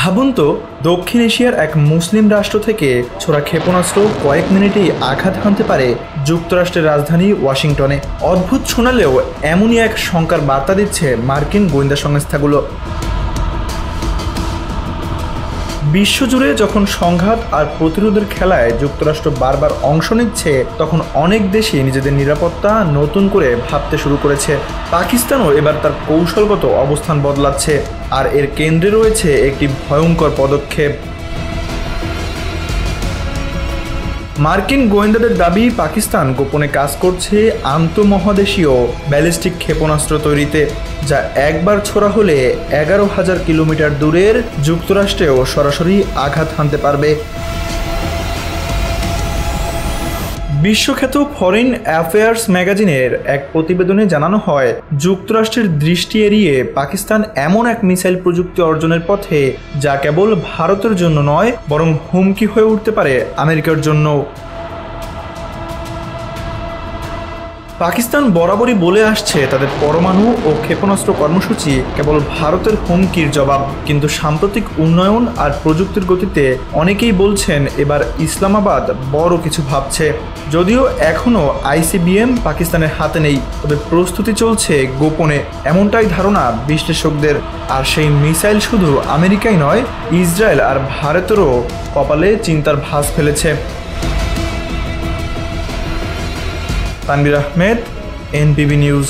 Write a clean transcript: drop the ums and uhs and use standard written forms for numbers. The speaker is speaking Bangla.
ভাবুন তো, দক্ষিণ এশিয়ার এক মুসলিম রাষ্ট্র থেকে ছোড়া ক্ষেপণাস্ত্র কয়েক মিনিটেই আঘাত হানতে পারে যুক্তরাষ্ট্রের রাজধানী ওয়াশিংটনে। অদ্ভুত শোনালেও এমনই এক শঙ্কার বার্তা দিচ্ছে মার্কিন গোয়েন্দা সংস্থাগুলো। বিশ্বজুড়ে যখন সংঘাত আর প্রতিরোধের খেলায় যুক্তরাষ্ট্র বারবার অংশ নিচ্ছে, তখন অনেক দেশই নিজেদের নিরাপত্তা নতুন করে ভাবতে শুরু করেছে। পাকিস্তানও এবার তার কৌশলগত অবস্থান বদলাচ্ছে, আর এর কেন্দ্রে রয়েছে একটি ভয়ঙ্কর পদক্ষেপ। মার্কিন গোয়েন্দাদের দাবি, পাকিস্তান গোপনে কাজ করছে আন্তঃমহাদেশীয় ব্যালিস্টিক ক্ষেপণাস্ত্র তৈরিতে, যা একবার ছোড়া হলে 11,000 কিলোমিটার দূরের যুক্তরাষ্ট্রেও সরাসরি আঘাত হানতে পারবে। বিশ্বখ্যাত ফরেন অ্যাফেয়ার্স ম্যাগাজিনের এক প্রতিবেদনে জানানো হয়, যুক্তরাষ্ট্রের দৃষ্টি এড়িয়ে পাকিস্তান এমন এক মিসাইল প্রযুক্তি অর্জনের পথে, যা কেবল ভারতের জন্য নয়, বরং হুমকি হয়ে উঠতে পারে আমেরিকার জন্য। পাকিস্তান বরাবরই বলে আসছে তাদের পরমাণু ও ক্ষেপণাস্ত্র কর্মসূচি কেবল ভারতের হুমকির জবাব, কিন্তু সাম্প্রতিক উন্নয়ন আর প্রযুক্তির গতিতে অনেকেই বলছেন এবার ইসলামাবাদ বড় কিছু ভাবছে। যদিও এখনও আইসিবিএম পাকিস্তানের হাতে নেই, তবে প্রস্তুতি চলছে গোপনে, এমনটাই ধারণা বিশ্লেষকদের। আর সেই মিসাইল শুধু আমেরিকাই নয়, ইসরায়েল আর ভারতেরও কপালে চিন্তার ভাঁজ ফেলেছে। Tanvir Ahmed, NPB news.